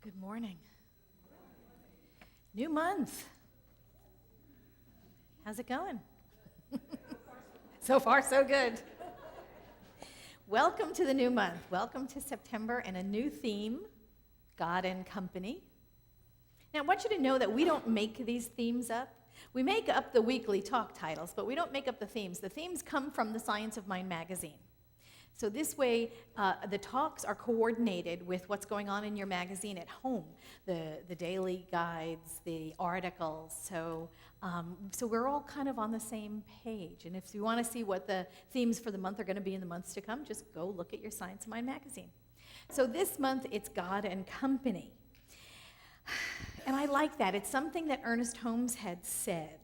Good morning. New month. How's it going? So far, so good. Welcome to the new month. Welcome to September and a new theme, God and Company. Now, I want you to know that we don't make these themes up. We make up the weekly talk titles, but we don't make up the themes. The themes come from the Science of Mind magazine. So this way, the talks are coordinated with what's going on in your magazine at home, the daily guides, the articles. So we're all kind of on the same page. And if you want to see what the themes for the month are going to be in the months to come, just go look at your Science of Mind magazine. So this month, it's God and Company. And I like that. It's something that Ernest Holmes had said.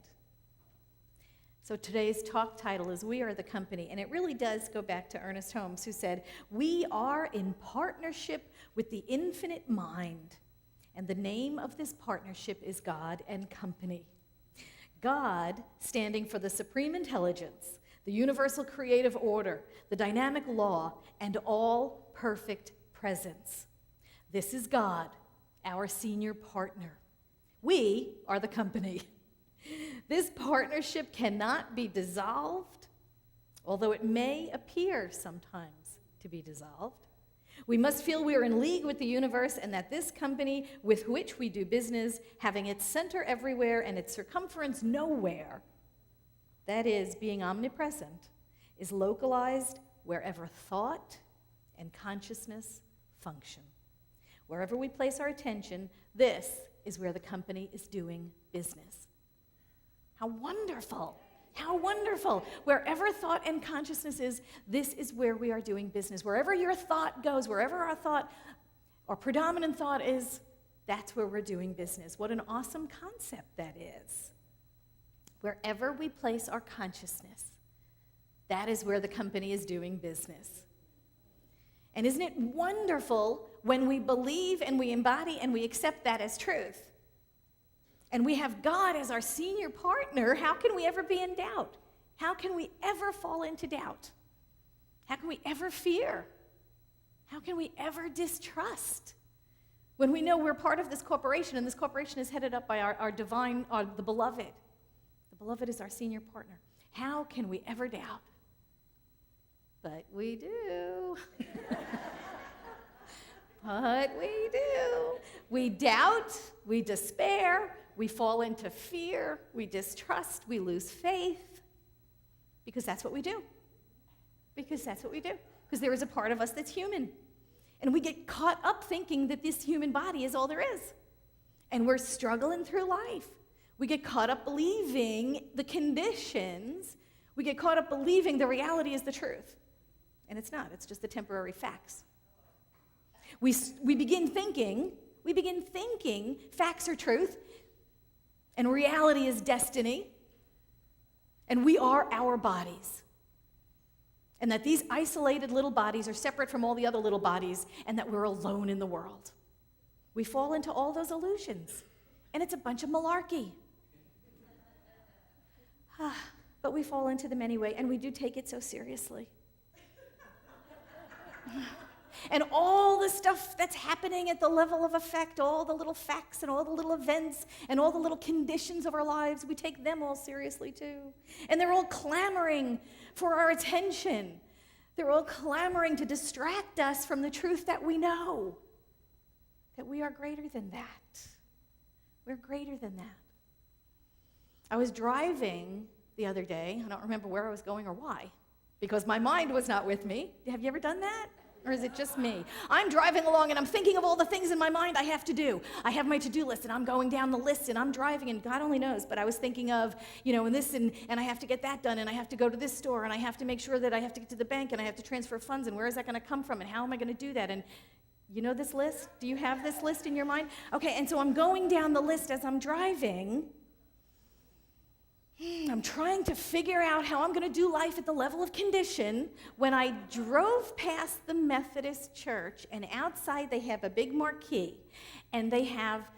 So today's talk title is We Are the Company, and it really does go back to Ernest Holmes, who said, "We are in partnership with the infinite mind, and the name of this partnership is God and Company." God, standing for the supreme intelligence, the universal creative order, the dynamic law, and all perfect presence. This is God, our senior partner. We are the company. This partnership cannot be dissolved, although it may appear sometimes to be dissolved. We must feel we are in league with the universe and that this company with which we do business, having its center everywhere and its circumference nowhere, that is, being omnipresent, is localized wherever thought and consciousness function. Wherever we place our attention, this is where the company is doing business. How wonderful. How wonderful. Wherever thought and consciousness is, this is where we are doing business. Wherever your thought goes, wherever our thought or predominant thought is, that's where we're doing business. What an awesome concept that is. Wherever we place our consciousness, that is where the company is doing business. And isn't it wonderful when we believe and we embody and we accept that as truth? And we have God as our senior partner. How can we ever be in doubt? How can we ever fall into doubt? How can we ever fear? How can we ever distrust? When we know we're part of this corporation, and this corporation is headed up by our divine, the beloved. The beloved is our senior partner. How can we ever doubt? But we do. But we do. We doubt, we despair, we fall into fear, we distrust, we lose faith, because that's what we do. Because that's what we do. Because there is a part of us that's human. And we get caught up thinking that this human body is all there is. And we're struggling through life. We get caught up believing the conditions. We get caught up believing the reality is the truth. And it's not. It's just the temporary facts. We begin thinking facts are truth, and reality is destiny, and we are our bodies. And that these isolated little bodies are separate from all the other little bodies, and that we're alone in the world. We fall into all those illusions, and it's a bunch of malarkey. But we fall into them anyway, and we do take it so seriously. And all the stuff that's happening at the level of effect, all the little facts and all the little events and all the little conditions of our lives, we take them all seriously too. And they're all clamoring for our attention. They're all clamoring to distract us from the truth that we know, that we are greater than that. We're greater than that. I was driving the other day. I don't remember where I was going or why, because my mind was not with me. Have you ever done that? Or is it just me? I'm driving along and I'm thinking of all the things in my mind I have to do. I have my to-do list and I'm going down the list and I'm driving and God only knows, but I was thinking of, and this and I have to get that done and I have to go to this store and I have to make sure that I have to get to the bank and I have to transfer funds and where is that going to come from and how am I going to do that? And you know this list? Do you have this list in your mind? Okay, and so I'm going down the list as I'm driving. I'm trying to figure out how I'm going to do life at the level of condition when I drove past the Methodist church, and outside they have a big marquee, and they have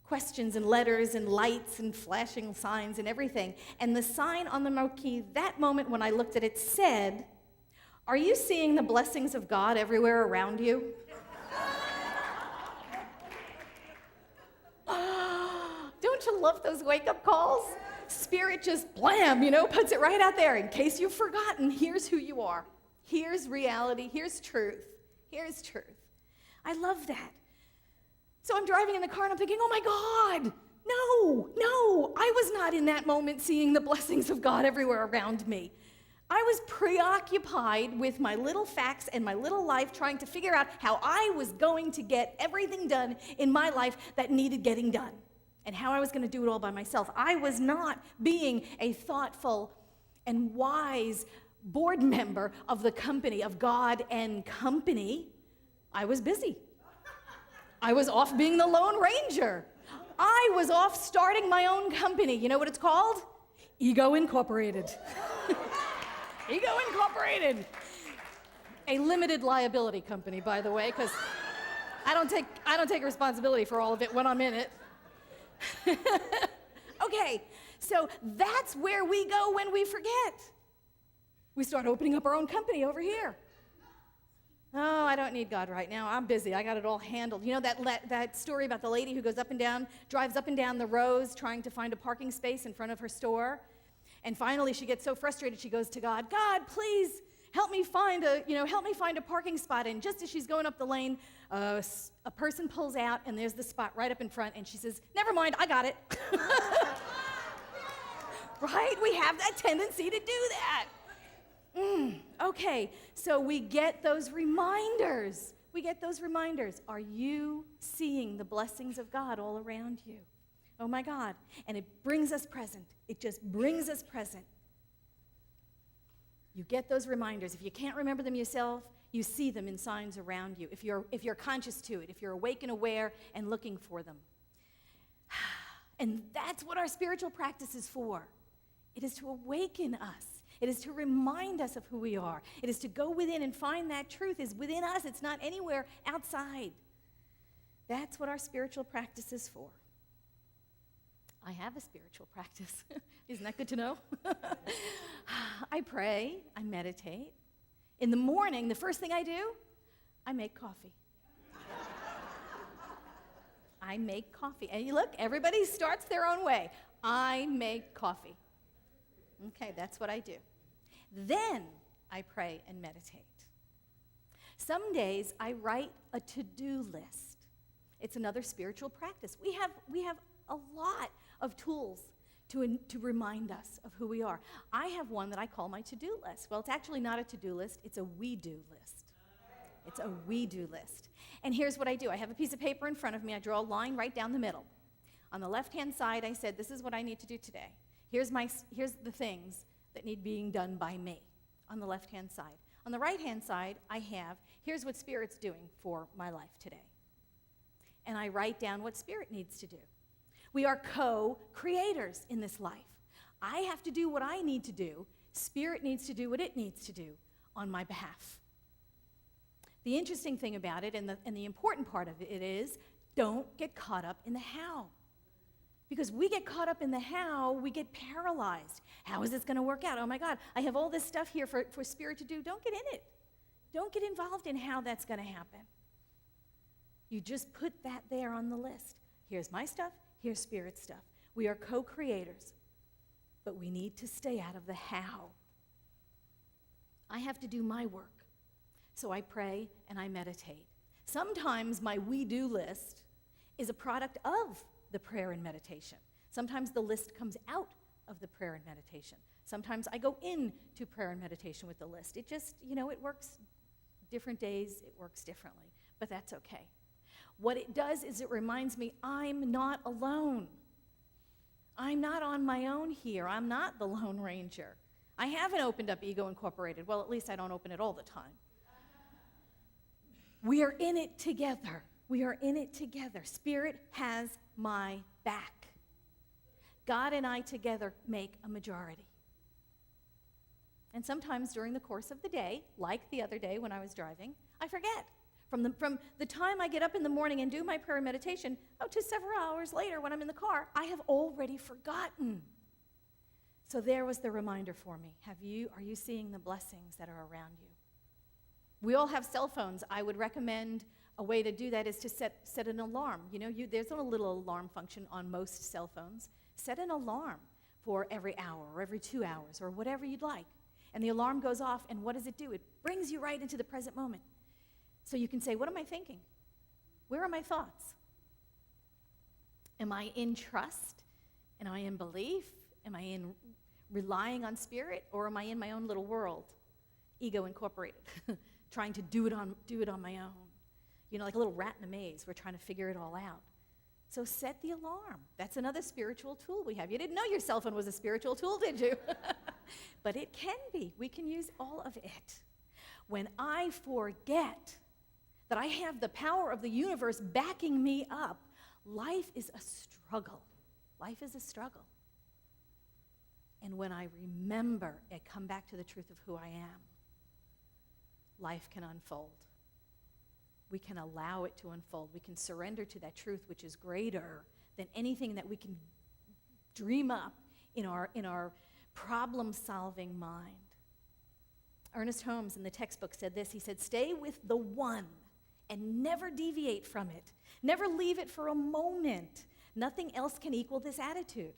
questions and letters and lights and flashing signs and everything. And the sign on the marquee that moment when I looked at it said, "Are you seeing the blessings of God everywhere around you?" I love those wake-up calls. Spirit just blam, puts it right out there. In case you've forgotten, here's who you are. Here's reality. Here's truth. Here's truth. I love that. So I'm driving in the car and I'm thinking, oh my God, no, I was not in that moment seeing the blessings of God everywhere around me. I was preoccupied with my little facts and my little life, trying to figure out how I was going to get everything done in my life that needed getting done, and how I was going to do it all by myself. I was not being a thoughtful and wise board member of the company of God and Company. I was busy. I was off being the Lone Ranger. I was off starting my own company. You know what it's called? Ego Incorporated. Ego Incorporated. A limited liability company, by the way, because I don't take responsibility for all of it when I'm in it. Okay, so that's where we go when we forget. We start opening up our own company over here. Oh, I don't need God right now. I'm busy. I got it all handled. You know that story about the lady who drives up and down the rows trying to find a parking space in front of her store? And finally she gets so frustrated she goes to God, God, please help me find a parking spot. And just as she's going up the lane, a person pulls out and there's the spot right up in front, and she says, never mind, I got it. Right? We have that tendency to do that. Okay, so we get those reminders. Are you seeing the blessings of God all around you? Oh my God. And it brings us present. It just brings us present. You get those reminders. If you can't remember them yourself, you see them in signs around you. If you're conscious to it, if you're awake and aware and looking for them. And that's what our spiritual practice is for. It is to awaken us. It is to remind us of who we are. It is to go within and find that truth is within us. It's not anywhere outside. That's what our spiritual practice is for. I have a spiritual practice. Isn't that good to know? I pray. I meditate. In the morning, the first thing I do, I make coffee. I make coffee. And you look, everybody starts their own way. I make coffee. Okay, that's what I do. Then I pray and meditate. Some days I write a to-do list. It's another spiritual practice. We have a lot of tools to remind us of who we are. I have one that I call my to-do list. Well, it's actually not a to-do list. It's a we-do list. It's a we-do list. And here's what I do. I have a piece of paper in front of me. I draw a line right down the middle. On the left-hand side, I said, this is what I need to do today. Here's the things that need being done by me on the left-hand side. On the right-hand side, I have, here's what Spirit's doing for my life today. And I write down what Spirit needs to do. We are co-creators in this life. I have to do what I need to do. Spirit needs to do what it needs to do on my behalf. The interesting thing about it, and the important part of it is, don't get caught up in the how. Because we get caught up in the how, we get paralyzed. How is this going to work out? Oh my God, I have all this stuff here for Spirit to do. Don't get in it. Don't get involved in how that's going to happen. You just put that there on the list. Here's my stuff, here's Spirit's stuff. We are co-creators, but we need to stay out of the how. I have to do my work. So I pray and I meditate. Sometimes my we-do list is a product of the prayer and meditation. Sometimes the list comes out of the prayer and meditation. Sometimes I go into prayer and meditation with the list. It just, it works different days, it works differently, but that's okay. What it does is it reminds me I'm not alone. I'm not on my own here. I'm not the Lone Ranger. I haven't opened up Ego Incorporated. Well, at least I don't open it all the time. We are in it together. We are in it together. Spirit has my back. God and I together make a majority. And sometimes during the course of the day, like the other day when I was driving, I forget. From the time I get up in the morning and do my prayer and meditation, to several hours later when I'm in the car, I have already forgotten. So there was the reminder for me. Are you seeing the blessings that are around you? We all have cell phones. I would recommend a way to do that is to set an alarm. There's a little alarm function on most cell phones. Set an alarm for every hour or every 2 hours or whatever you'd like. And the alarm goes off, and what does it do? It brings you right into the present moment. So you can say, what am I thinking? Where are my thoughts? Am I in trust? Am I in belief? Am I in relying on Spirit? Or am I in my own little world, ego incorporated, trying to do it on my own? Like a little rat in a maze. We're trying to figure it all out. So set the alarm. That's another spiritual tool we have. You didn't know your cell phone was a spiritual tool, did you? But it can be. We can use all of it. When I forget that I have the power of the universe backing me up, life is a struggle. Life is a struggle. And when I remember and come back to the truth of who I am, life can unfold. We can allow it to unfold. We can surrender to that truth, which is greater than anything that we can dream up in our problem-solving mind. Ernest Holmes in the textbook said this. He said, stay with the one and never deviate from it. Never leave it for a moment. Nothing else can equal this attitude.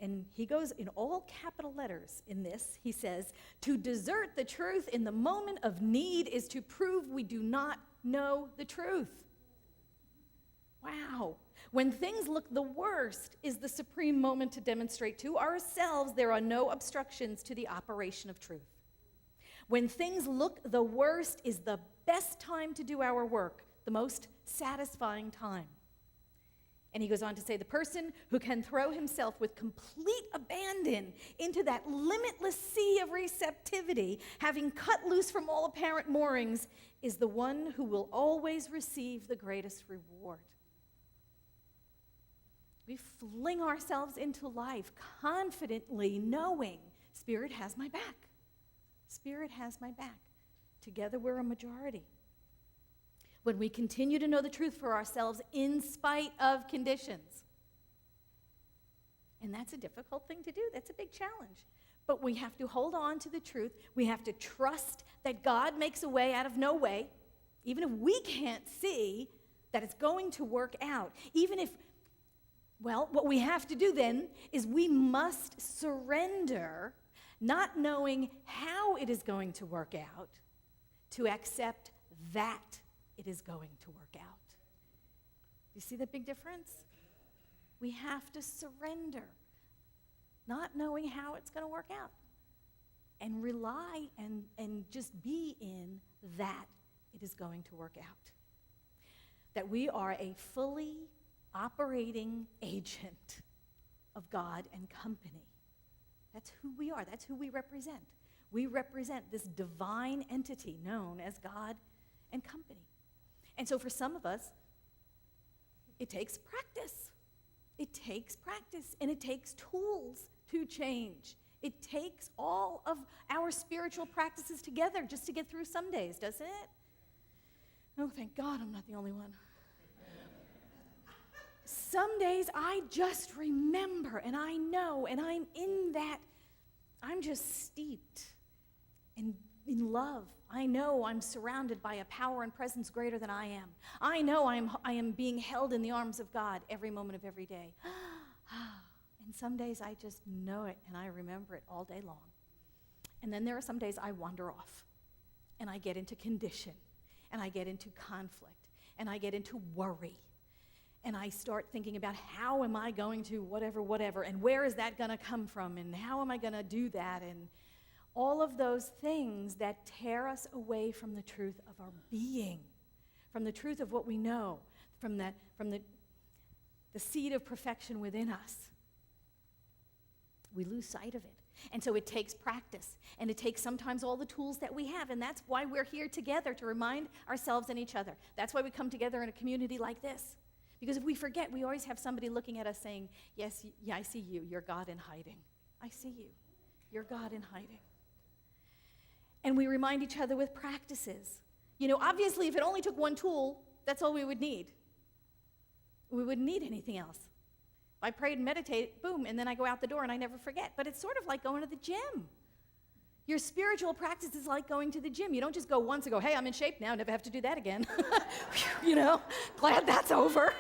And he goes in all capital letters in this. He says, to desert the truth in the moment of need is to prove we do not know the truth. Wow. When things look the worst is the supreme moment to demonstrate to ourselves there are no obstructions to the operation of truth. When things look the worst is the best time to do our work, the most satisfying time. And he goes on to say, the person who can throw himself with complete abandon into that limitless sea of receptivity, having cut loose from all apparent moorings, is the one who will always receive the greatest reward. We fling ourselves into life confidently knowing Spirit has my back. Spirit has my back. Together we're a majority. When we continue to know the truth for ourselves in spite of conditions. And that's a difficult thing to do. That's a big challenge. But we have to hold on to the truth. We have to trust that God makes a way out of no way, even if we can't see that it's going to work out. Even if, well, what we have to do then is we must surrender, not knowing how it is going to work out, to accept that it is going to work out. You see the big difference? We have to surrender, not knowing how it's going to work out, and rely and just be in that it is going to work out. That we are a fully operating agent of God and company. That's who we are. That's who we represent. We represent this divine entity known as God and company. And so for some of us, it takes practice. It takes practice, and it takes tools to change. It takes all of our spiritual practices together just to get through some days, doesn't it? Oh, thank God I'm not the only one. Some days I just remember, and I know, and I'm in that, I'm just steeped in love. I know I'm surrounded by a power and presence greater than I am. I know I am being held in the arms of God every moment of every day. And some days I just know it, and I remember it all day long. And then there are some days I wander off, and I get into condition, and I get into conflict, and I get into worry. And I start thinking about how am I going to whatever, and where is that going to come from, and how am I going to do that, and all of those things that tear us away from the truth of our being, from the truth of what we know, from the seed of perfection within us. We lose sight of it. And so it takes practice, and it takes sometimes all the tools that we have, and that's why we're here together, to remind ourselves and each other. That's why we come together in a community like this. Because if we forget, we always have somebody looking at us saying, yes, yeah, I see you. You're God in hiding. I see you. You're God in hiding. And we remind each other with practices. Obviously, if it only took one tool, that's all we would need. We wouldn't need anything else. If I prayed and meditated, boom, and then I go out the door and I never forget. But it's sort of like going to the gym. Your spiritual practice is like going to the gym. You don't just go once and go, hey, I'm in shape now, never have to do that again. Glad that's over.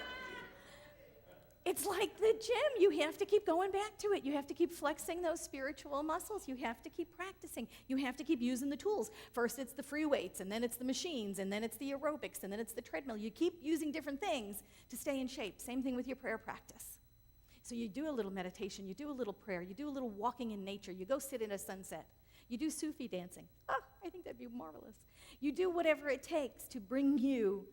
It's like the gym. You have to keep going back to it. You have to keep flexing those spiritual muscles. You have to keep practicing. You have to keep using the tools. First it's the free weights, and then it's the machines, and then it's the aerobics, and then it's the treadmill. You keep using different things to stay in shape. Same thing with your prayer practice. So you do a little meditation, you do a little prayer, you do a little walking in nature, you go sit in a sunset, you do Sufi dancing. I think that'd be marvelous. You do whatever it takes to bring you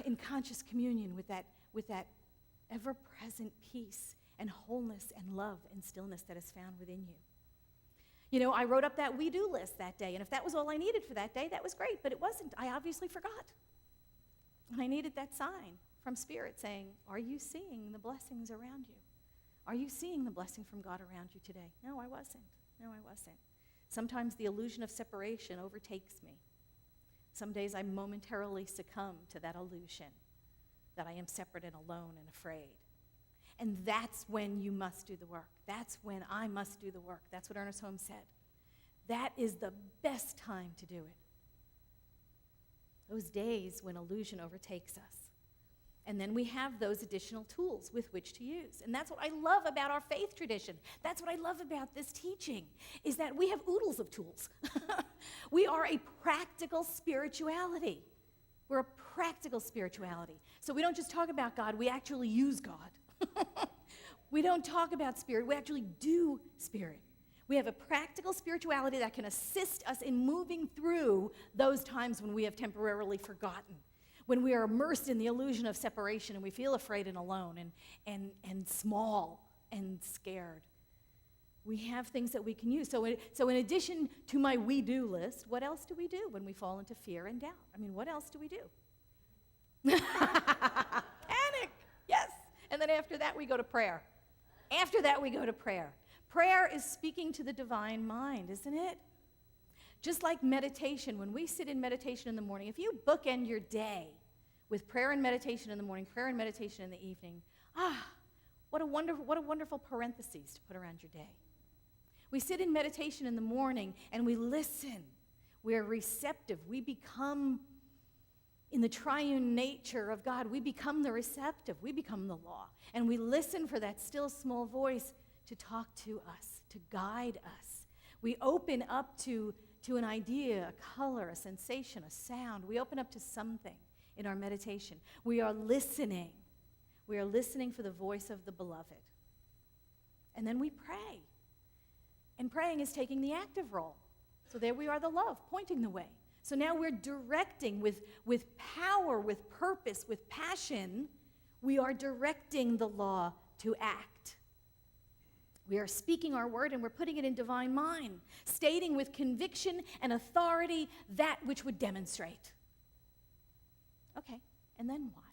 in conscious communion with that ever-present peace and wholeness and love and stillness that is found within you. I wrote up that we-do list that day, and if that was all I needed for that day, that was great, but it wasn't. I obviously forgot. And I needed that sign from Spirit saying, are you seeing the blessings around you? Are you seeing the blessing from God around you today? No, I wasn't. Sometimes the illusion of separation overtakes me. Some days I momentarily succumb to that illusion that I am separate and alone and afraid. And that's when you must do the work. That's when I must do the work. That's what Ernest Holmes said. That is the best time to do it. Those days when illusion overtakes us. And then we have those additional tools with which to use. And that's what I love about our faith tradition. That's what I love about this teaching, is that we have oodles of tools. We are a practical spirituality. We're a practical spirituality. So we don't just talk about God, we actually use God. We don't talk about spirit, we actually do spirit. We have a practical spirituality that can assist us in moving through those times when we have temporarily forgotten, when we are immersed in the illusion of separation and we feel afraid and alone and small and scared. We have things that we can use. So in addition to my we-do list, what else do we do when we fall into fear and doubt? What else do we do? Panic, yes. And then after that, we go to prayer. Prayer is speaking to the divine mind, isn't it? Just like meditation, when we sit in meditation in the morning, if you bookend your day with prayer and meditation in the morning, prayer and meditation in the evening, what a wonderful parentheses to put around your day. We sit in meditation in the morning and we listen. We are receptive. We become, in the triune nature of God, we become the receptive. We become the law. And we listen for that still small voice to talk to us, to guide us. We open up to an idea, a color, a sensation, a sound. We open up to something in our meditation. We are listening. We are listening for the voice of the beloved. And then we pray. And praying is taking the active role. So there we are, the love, pointing the way. So now we're directing with power, with purpose, with passion. We are directing the law to act. We are speaking our word and we're putting it in divine mind, stating with conviction and authority that which would demonstrate. Okay, and then what?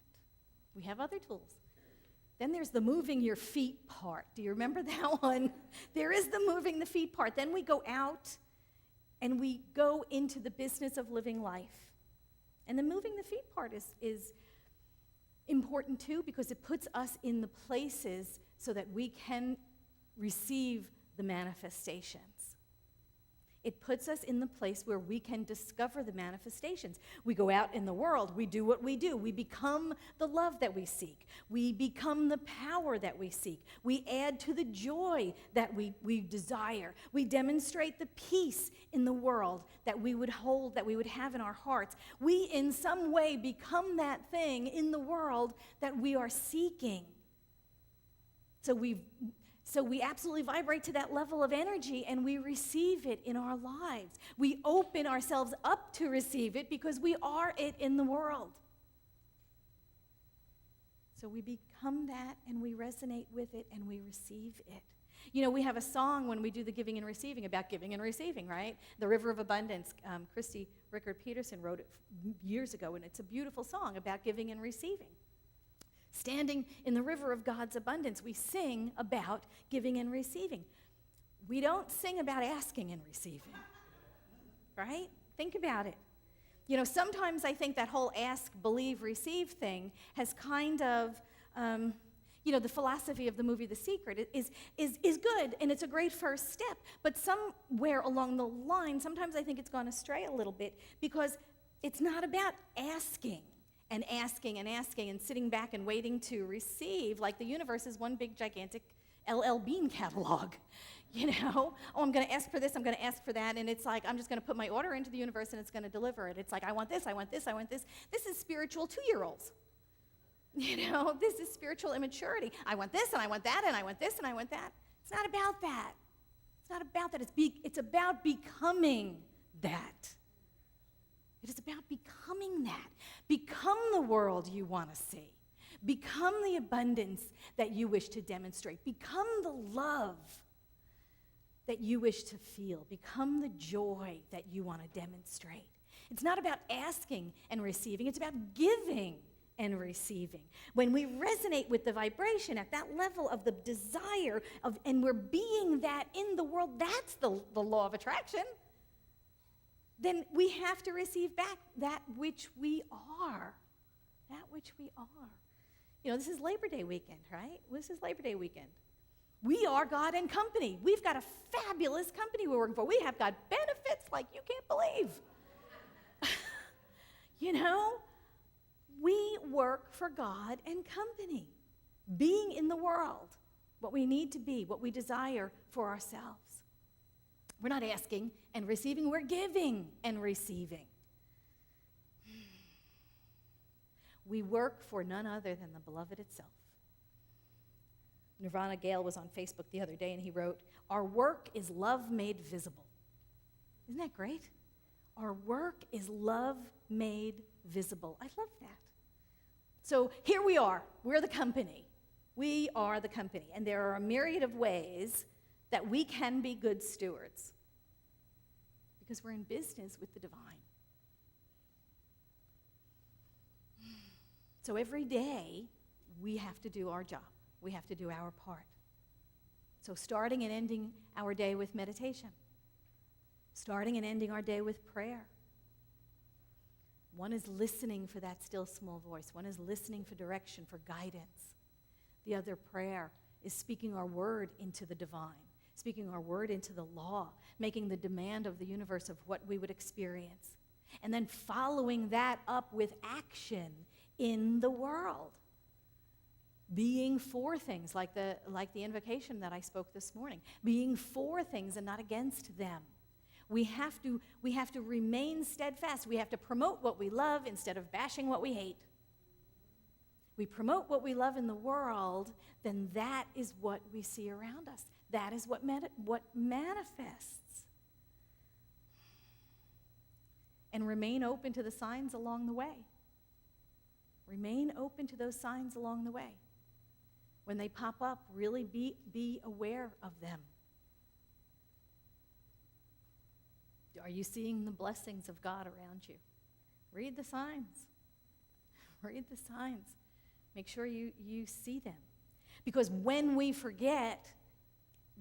We have other tools. Then there's the moving your feet part. Do you remember that one? There is the moving the feet part. Then we go out and we go into the business of living life. And the moving the feet part is important too, because it puts us in the places so that we can receive the manifestations. It puts us in the place where we can discover the manifestations. We go out in the world, we do what we do. We become the love that we seek. We become the power that we seek. We add to the joy that we desire. We demonstrate the peace in the world that we would hold, that we would have in our hearts. We in some way become that thing in the world that we are seeking. So we absolutely vibrate to that level of energy and we receive it in our lives. We open ourselves up to receive it because we are it in the world. So we become that and we resonate with it and we receive it. We have a song when we do the giving and receiving about giving and receiving, right? The River of Abundance. Christy Rickard-Peterson wrote it years ago, and it's a beautiful song about giving and receiving. Standing in the river of God's abundance, we sing about giving and receiving. We don't sing about asking and receiving, right? Think about it. Sometimes I think that whole ask, believe, receive thing has kind of, The philosophy of the movie The Secret is good, and it's a great first step. But somewhere along the line, sometimes I think it's gone astray a little bit, because it's not about asking and asking and asking and sitting back and waiting to receive, like the universe is one big gigantic LL Bean catalog. Oh, I'm going to ask for this, I'm going to ask for that, and it's like I'm just going to put my order into the universe and it's going to deliver it. It's like, I want this, I want this, I want this. This is spiritual 2-year-olds. This is spiritual immaturity. I want this, and I want that, and I want this, and I want that. It's not about that. It's not about that. It's about becoming that. It is about becoming that. Become the world you want to see. Become the abundance that you wish to demonstrate. Become the love that you wish to feel. Become the joy that you want to demonstrate. It's not about asking and receiving. It's about giving and receiving. When we resonate with the vibration at that level of the desire of, and we're being that in the world, that's the law of attraction, then we have to receive back that which we are. That which we are. This is Labor Day weekend, right? This is Labor Day weekend. We are God and Company. We've got a fabulous company we're working for. We have got benefits like you can't believe. We work for God and Company, being in the world what we need to be, what we desire for ourselves. We're not asking and receiving, we're giving and receiving. We work for none other than the beloved itself. Nirvana Gale was on Facebook the other day, and he wrote, "Our work is love made visible." Isn't that great? Our work is love made visible. I love that. So here we are. We're the company. We are the company. And there are a myriad of ways that we can be good stewards, because we're in business with the divine. So every day, we have to do our job. We have to do our part. So starting and ending our day with meditation. Starting and ending our day with prayer. One is listening for that still small voice. One is listening for direction, for guidance. The other prayer is speaking our word into the divine, speaking our word into the law, making the demand of the universe of what we would experience, and then following that up with action in the world. Being for things, like the invocation that I spoke this morning. Being for things and not against them. We have to remain steadfast. We have to promote what we love instead of bashing what we hate. We promote what we love in the world, then that is what we see around us. That is what manifests. And remain open to the signs along the way. Remain open to those signs along the way. When they pop up, really be aware of them. Are you seeing the blessings of God around you? Read the signs. Read the signs. Make sure you see them. Because when we forget,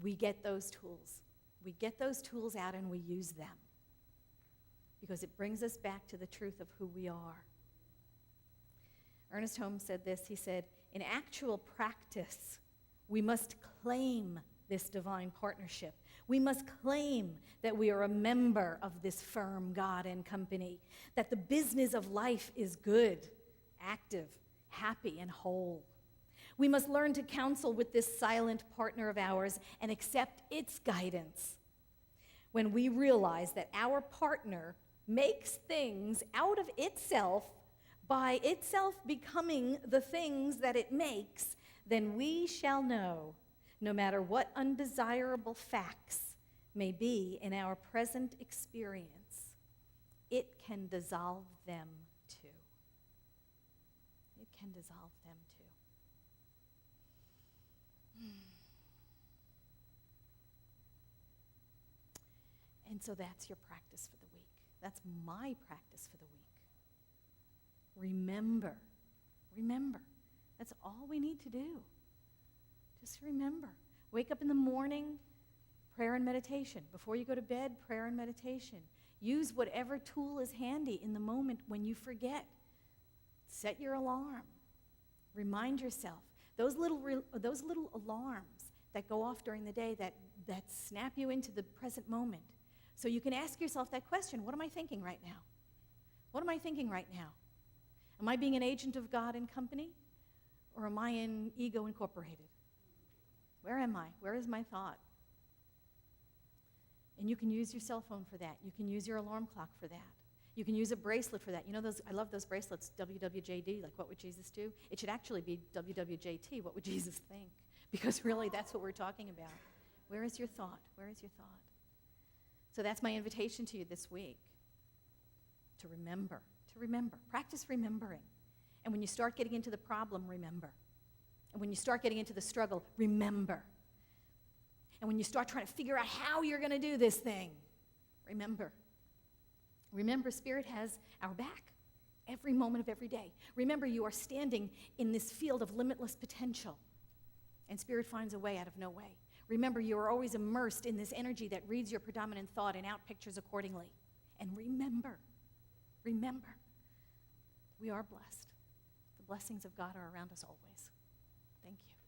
we get those tools. We get those tools out and we use them. Because it brings us back to the truth of who we are. Ernest Holmes said this. He said, "In actual practice, we must claim this divine partnership. We must claim that we are a member of this firm God and Company, that the business of life is good, active, happy, and whole. We must learn to counsel with this silent partner of ours and accept its guidance. When we realize that our partner makes things out of itself by itself becoming the things that it makes, then we shall know, no matter what undesirable facts may be in our present experience, it can dissolve them too." It can dissolve them too. And so that's your practice for the week. That's my practice for the week. Remember. That's all we need to do. Just remember. Wake up in the morning, prayer and meditation. Before you go to bed, prayer and meditation. Use whatever tool is handy in the moment when you forget. Set your alarm. Remind yourself. those little alarms that go off during the day that snap you into the present moment. So you can ask yourself that question, what am I thinking right now? What am I thinking right now? Am I being an agent of God and company? Or am I in ego incorporated? Where am I? Where is my thought? And you can use your cell phone for that. You can use your alarm clock for that. You can use a bracelet for that. You know those, I love those bracelets, WWJD, like what would Jesus do? It should actually be WWJT, what would Jesus think? Because really that's what we're talking about. Where is your thought? Where is your thought? So that's my invitation to you this week, to remember. Practice remembering. And when you start getting into the problem, remember. And when you start getting into the struggle, remember. And when you start trying to figure out how you're going to do this thing, remember. Remember, Spirit has our back every moment of every day. Remember, you are standing in this field of limitless potential, and Spirit finds a way out of no way. Remember, you are always immersed in this energy that reads your predominant thought and outpictures accordingly. And remember, we are blessed. The blessings of God are around us always. Thank you.